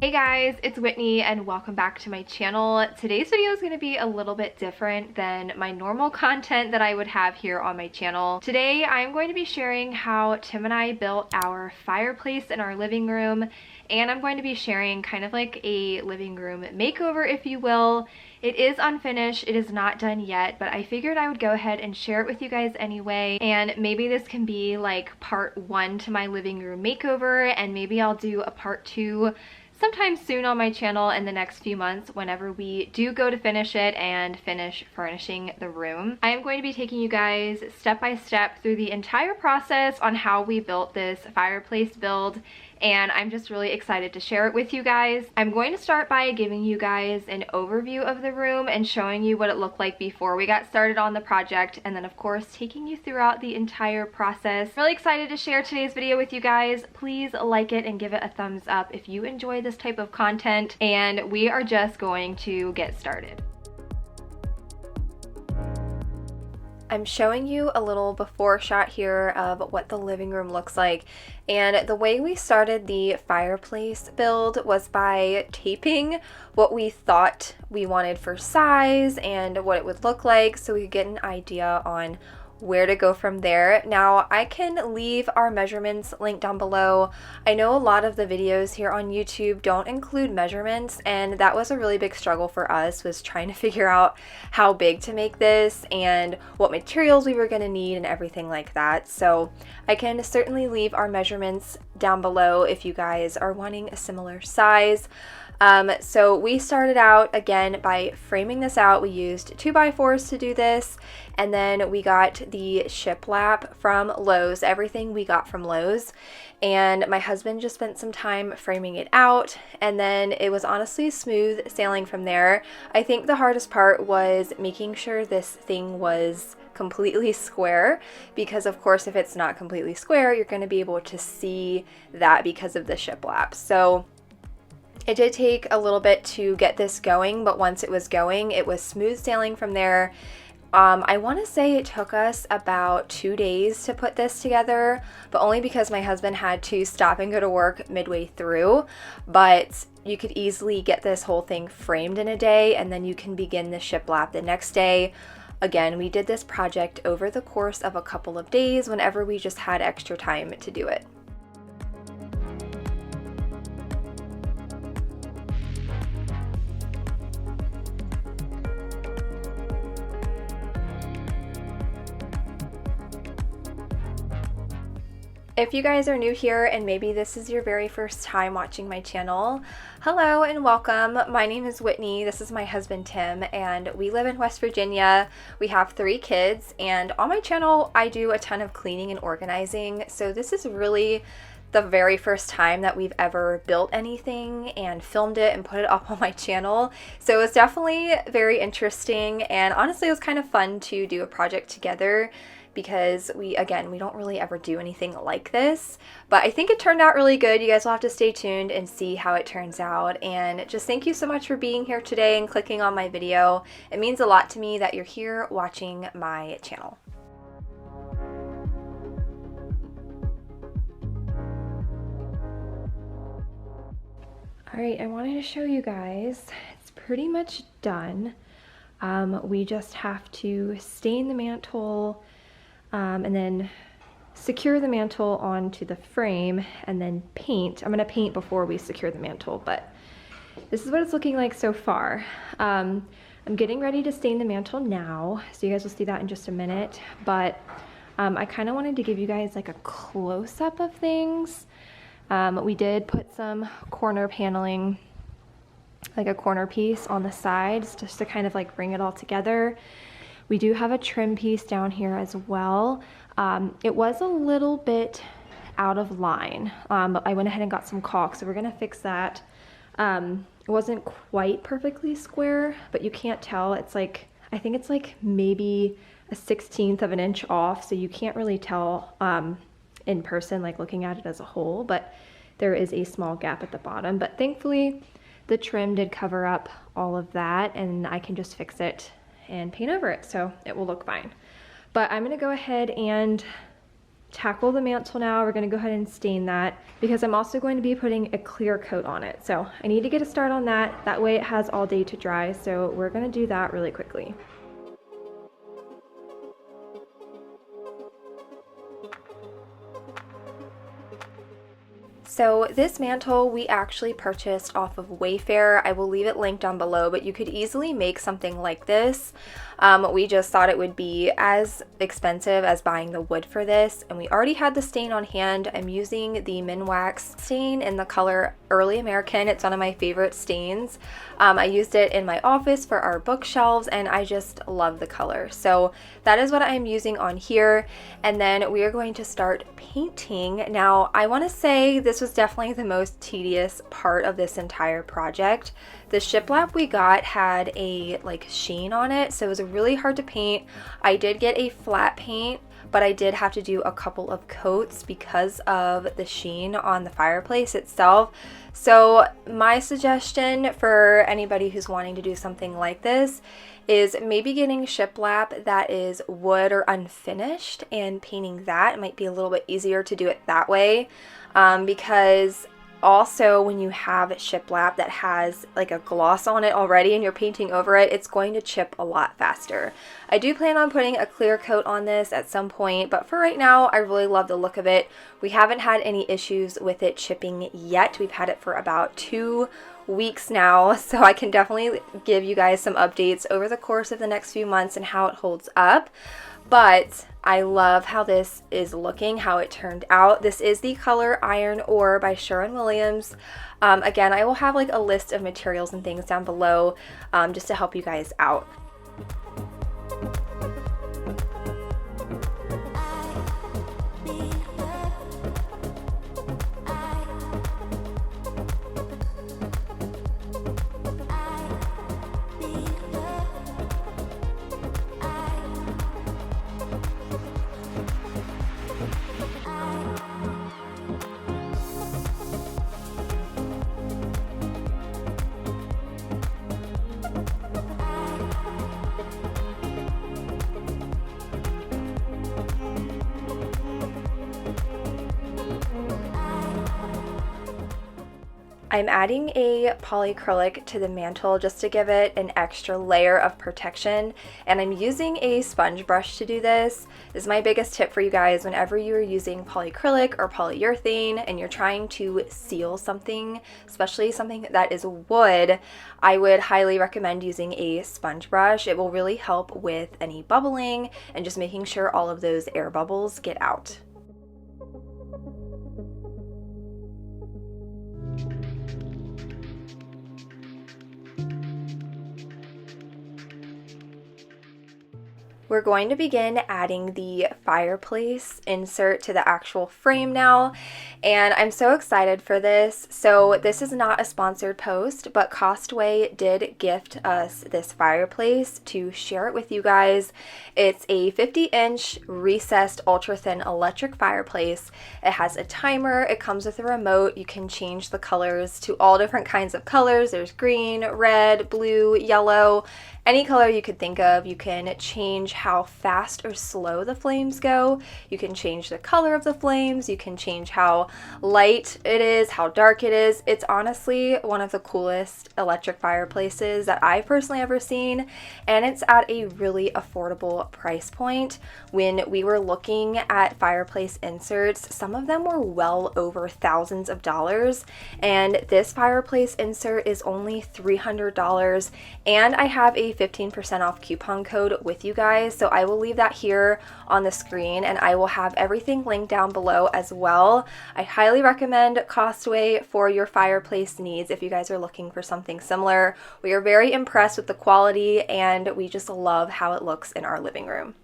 Hey guys, it's Whitney and welcome back to my channel. Today's video is going to be a little bit different than my normal content that I would have here on my channel. Today I'm going to be sharing how Tim and I built our fireplace in our living room, and I'm going to be sharing kind of like a living room makeover, if you will. It is unfinished, it is not done yet, but I figured I would go ahead and share it with you guys anyway, and maybe this can be like part 1 to my living room makeover, and maybe I'll do a part 2 sometime soon on my channel in the next few months whenever we do go to finish it and finish furnishing the room. I am going to be taking you guys step by step through the entire process on how we built this fireplace build, and I'm just really excited to share it with you guys. I'm going to start by giving you guys an overview of the room and showing you what it looked like before we got started on the project, and then of course taking you throughout the entire process. Really excited to share today's video with you guys. Please like it and give it a thumbs up if you enjoy this type of content, and we are just going to get started. I'm showing you a little before shot here of what the living room looks like, and the way we started the fireplace build was by taping what we thought we wanted for size and what it would look like so we could get an idea on where to go from there. Now I can leave our measurements linked down below. I know a lot of the videos here on YouTube don't include measurements, and that was a really big struggle for us, was trying to figure out how big to make this and what materials we were going to need and everything like that. So I can certainly leave our measurements down below if you guys are wanting a similar size. So we started out again by framing this out. We used 2x4s to do this, and then we got the Shiplap from Lowe's, everything we got from Lowe's, and my husband just spent some time framing it out, and then it was honestly smooth sailing from there. I think the hardest part was making sure this thing was completely square, because of course if it's not completely square you're going to be able to see that because of the Shiplap. So it did take a little bit to get this going, but once it was going, it was smooth sailing from there. I want to say it took us about 2 days to put this together, but only because my husband had to stop and go to work midway through. But you could easily get this whole thing framed in a day, and then you can begin the shiplap the next day. Again, we did this project over the course of a couple of days whenever we just had extra time to do it. If you guys are new here and maybe this is your very first time watching my channel, hello and welcome. My name is Whitney, this is my husband Tim, and we live in West Virginia. We have 3 kids, and on my channel I do a ton of cleaning and organizing, so this is really the very first time that we've ever built anything and filmed it and put it up on my channel. So it was definitely very interesting, and honestly it was kind of fun to do a project together, because we don't really ever do anything like this, but I think it turned out really good. You guys will have to stay tuned and see how it turns out, and just thank you so much for being here today and clicking on my video. It means a lot to me that you're here watching my channel. Alright, I wanted to show you guys, it's pretty much done. We just have to stain the mantle, and then secure the mantle onto the frame, and then paint. I'm going to paint before we secure the mantle, but this is what it's looking like so far. I'm getting ready to stain the mantle now, so you guys will see that in just a minute, but I kind of wanted to give you guys like a close-up of things. We did put some corner paneling, like a corner piece on the sides, just to kind of like bring it all together. We do have a trim piece down here as well. It was a little bit out of line, but I went ahead and got some caulk, so we're gonna fix that. It wasn't quite perfectly square, but you can't tell. It's like, I think it's like maybe a 1/16 of an inch off, so you can't really tell in person, like looking at it as a whole, but there is a small gap at the bottom. But thankfully, the trim did cover up all of that, and I can just fix it and paint over it, so it will look fine. But I'm gonna go ahead and tackle the mantle now. We're going to go ahead and stain that because I'm also going to be putting a clear coat on it. So I need to get a start on that. That way it has all day to dry. So we're going to do that really quickly. So this mantle we actually purchased off of Wayfair. I will leave it linked down below, but you could easily make something like this. We just thought it would be as expensive as buying the wood for this, and we already had the stain on hand. I'm using the minwax stain in the color Early American. It's one of my favorite stains. I used it in my office for our bookshelves, and I just love the color. So that is what I'm using on here, and then we are going to start painting. Now, I want to say this was definitely the most tedious part of this entire project. The shiplap we got had a sheen on it, so it was really hard to paint. I did get a flat paint, but I did have to do a couple of coats because of the sheen on the fireplace itself. So my suggestion for anybody who's wanting to do something like this is maybe getting shiplap that is wood or unfinished and painting that. It might be a little bit easier to do it that way, because also when you have shiplap that has like a gloss on it already and you're painting over it, it's going to chip a lot faster. I do plan on putting a clear coat on this at some point, but for right now I really love the look of it. We haven't had any issues with it chipping yet. We've had it for about 2 weeks now, so I can definitely give you guys some updates over the course of the next few months and how it holds up. But I love how this is looking, how it turned out. This is the color Iron Ore by Sherwin. Again, I will have a list of materials and things down below just to help you guys out. I'm adding a polyacrylic to the mantle just to give it an extra layer of protection, and I'm using a sponge brush to do this. This is my biggest tip for you guys whenever you're using polyacrylic or polyurethane and you're trying to seal something, especially something that is wood. I would highly recommend using a sponge brush. It will really help with any bubbling and just making sure all of those air bubbles get out. We're going to begin adding the fireplace insert to the actual frame now, and I'm so excited for this. So this is not a sponsored post, but Costway did gift us this fireplace to share it with you guys. It's a 50-inch recessed ultra-thin electric fireplace. It has a timer, it comes with a remote, you can change the colors to all different kinds of colors. There's green, red, blue, yellow, any color you could think of. You can change how fast or slow the flames go. You can change the color of the flames. You can change how light it is, how dark it is. It's honestly one of the coolest electric fireplaces that I've personally ever seen, and it's at a really affordable price point. When we were looking at fireplace inserts, some of them were well over thousands of dollars, and this fireplace insert is only $300, and I have a 15% off coupon code with you guys, so I will leave that here on the screen, and I will have everything linked down below as well. I highly recommend Costway for your fireplace needs if you guys are looking for something similar. We are very impressed with the quality, and we just love how it looks in our living room.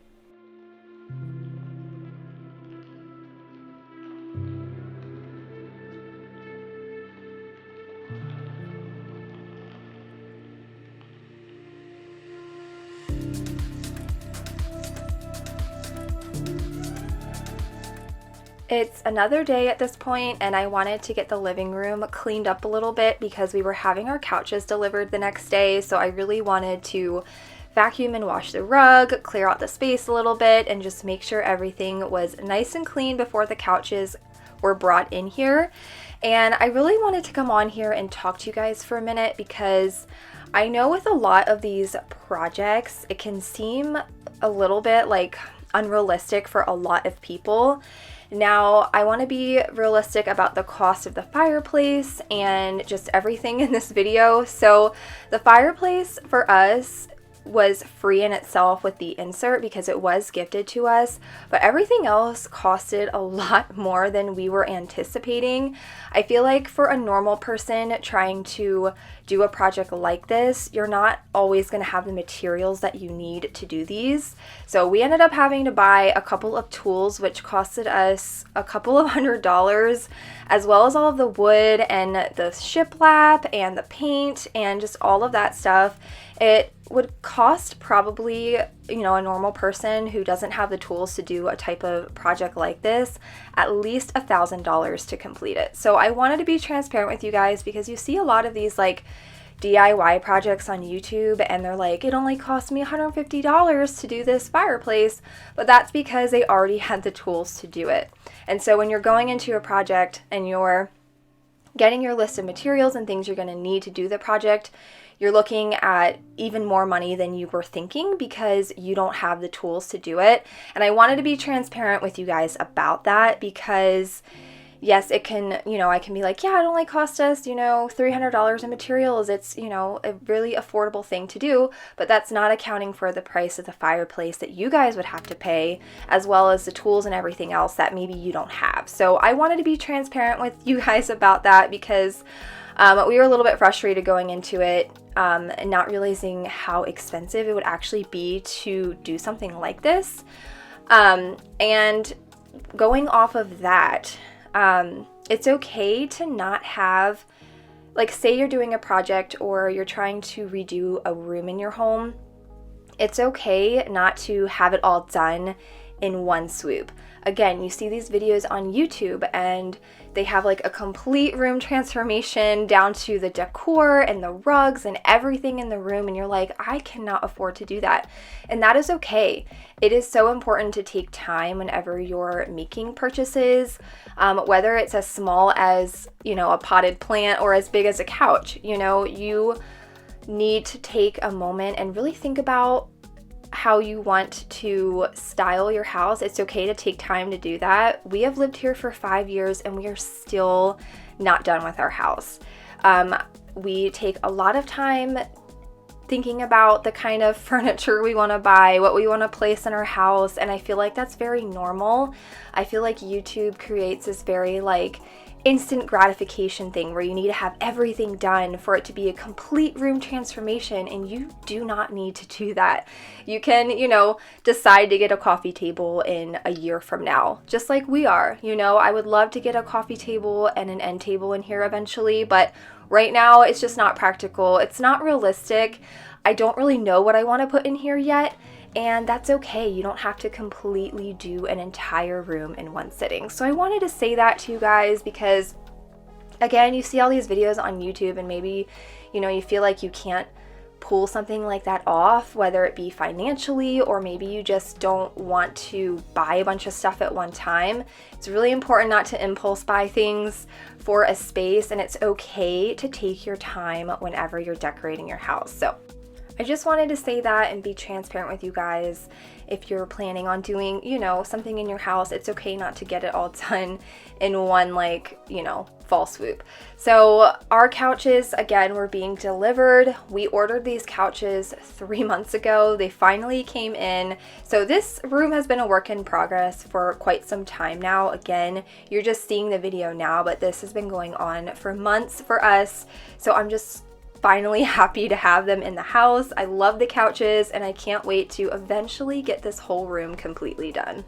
It's another day at this point, and I wanted to get the living room cleaned up a little bit because we were having our couches delivered the next day, so I really wanted to vacuum and wash the rug, clear out the space a little bit, and just make sure everything was nice and clean before the couches were brought in here. And I really wanted to come on here and talk to you guys for a minute, because I know with a lot of these projects, it can seem a little bit like unrealistic for a lot of people. Now, I want to be realistic about the cost of the fireplace and just everything in this video. So the fireplace for us was free in itself with the insert because it was gifted to us, but everything else costed a lot more than we were anticipating. I feel like for a normal person trying to do a project like this, you're not always going to have the materials that you need to do these. So we ended up having to buy a couple of tools, which costed us a couple of $100s, as well as all of the wood and the shiplap and the paint and just all of that stuff. It would cost probably, a normal person who doesn't have the tools to do a type of project like this, at least $1,000 to complete it. So I wanted to be transparent with you guys, because you see a lot of these like DIY projects on YouTube and they're like, it only cost me $150 to do this fireplace, but that's because they already had the tools to do it. And so when you're going into a project and you're getting your list of materials and things you're going to need to do the project, you're looking at even more money than you were thinking because you don't have the tools to do it. And I wanted to be transparent with you guys about that, because yes, it can, I can be like, yeah, it only cost us, $300 in materials. It's, a really affordable thing to do, but that's not accounting for the price of the fireplace that you guys would have to pay, as well as the tools and everything else that maybe you don't have. So I wanted to be transparent with you guys about that, because we were a little bit frustrated going into it, and not realizing how expensive it would actually be to do something like this. And going off of that, it's okay to not have, like, say you're doing a project or you're trying to redo a room in your home. It's okay not to have it all done in one swoop. Again, you see these videos on YouTube and they have like a complete room transformation down to the decor and the rugs and everything in the room, and you're like, I cannot afford to do that. And that is okay. It is so important to take time whenever you're making purchases, whether it's as small as, a potted plant or as big as a couch. You need to take a moment and really think about how you want to style your house. It's okay to take time to do that. We have lived here for 5 years and we are still not done with our house. We take a lot of time thinking about the kind of furniture we want to buy, what we want to place in our house, and I feel like that's very normal. I feel like YouTube creates this very instant gratification thing where you need to have everything done for it to be a complete room transformation, and you do not need to do that. You can, decide to get a coffee table in a year from now, just like we are. I would love to get a coffee table and an end table in here eventually, but right now it's just not practical. It's not realistic. I don't really know what I want to put in here yet. And that's okay. You don't have to completely do an entire room in one sitting. So I wanted to say that to you guys because, again, you see all these videos on YouTube and maybe, you feel like you can't pull something like that off, whether it be financially or maybe you just don't want to buy a bunch of stuff at one time. It's really important not to impulse buy things for a space, and it's okay to take your time whenever you're decorating your house. So I just wanted to say that and be transparent with you guys. If you're planning on doing, something in your house, it's okay not to get it all done in one, fall swoop. So our couches, again, were being delivered. We ordered these couches 3 months ago. They finally came in. So this room has been a work in progress for quite some time now. Again, you're just seeing the video now, but this has been going on for months for us. So I'm just finally happy to have them in the house. I love the couches and I can't wait to eventually get this whole room completely done.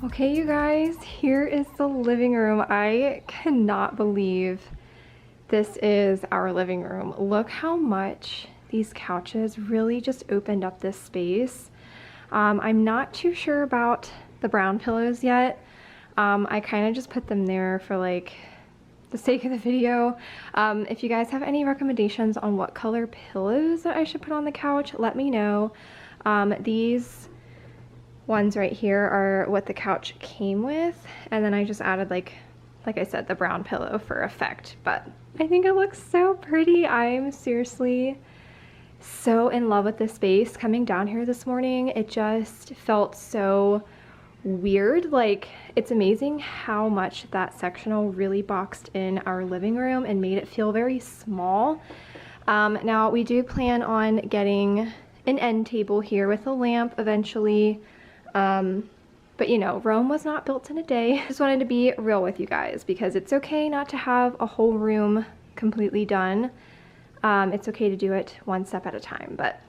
Okay, you guys, here is the living room. I cannot believe this is our living room. Look how much these couches really just opened up this space. I'm not too sure about the brown pillows yet. I kind of just put them there for like the sake of the video. If you guys have any recommendations on what color pillows that I should put on the couch, let me know. These ones right here are what the couch came with, and then I just added like I said, the brown pillow for effect, but I think it looks so pretty. I'm seriously so in love with this space. Coming down here this morning, it just felt so weird. Like, it's amazing how much that sectional really boxed in our living room and made it feel very small. Now we do plan on getting an end table here with a lamp eventually. But you know, Rome was not built in a day. Just wanted to be real with you guys because it's okay not to have a whole room completely done. It's okay to do it one step at a time. But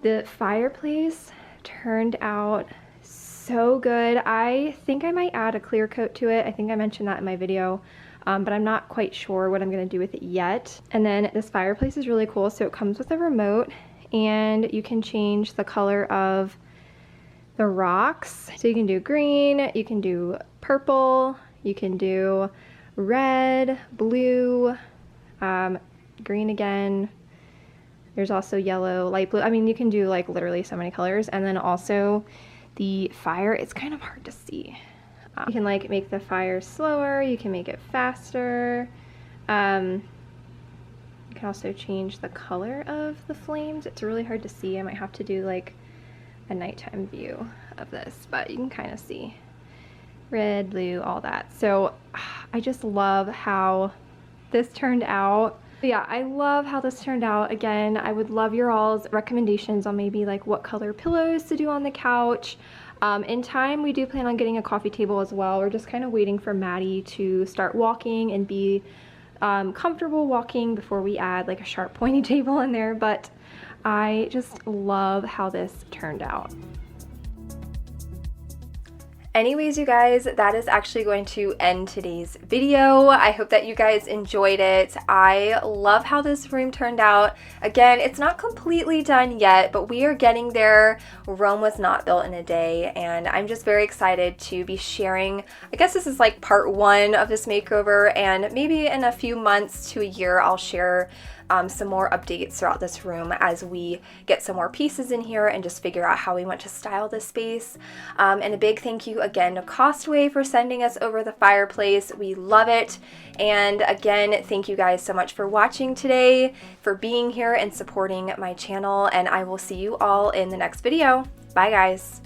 the fireplace turned out so good. I think I might add a clear coat to it. I think I mentioned that in my video, but I'm not quite sure what I'm gonna do with it yet. And then this fireplace is really cool. So it comes with a remote and you can change the color of the rocks. So you can do green, you can do purple, you can do red, blue, green again. There's also yellow, light blue. I mean, you can do like literally so many colors. And then also the fire, it's kind of hard to see. You can like make the fire slower, you can make it faster. You can also change the color of the flames. It's really hard to see. I might have to do like a nighttime view of this, but you can kind of see red, blue, all that. So I just love how this turned out. But yeah, I love how this turned out. Again, I would love your all's recommendations on maybe like what color pillows to do on the couch. In time, we do plan on getting a coffee table as well. We're just kind of waiting for Maddie to start walking and be comfortable walking before we add like a sharp pointy table in there, but I just love how this turned out. Anyways, you guys, that is actually going to end today's video. I hope that you guys enjoyed it. I love how this room turned out. Again, it's not completely done yet, but we are getting there. Rome was not built in a day, and I'm just very excited to be sharing. I guess this is like part one of this makeover, and maybe in a few months to a year, I'll share some more updates throughout this room as we get some more pieces in here and just figure out how we want to style this space. And a big thank you again to Costway for sending us over the fireplace. We love it. And again, thank you guys so much for watching today, for being here and supporting my channel, and I will see you all in the next video. Bye guys.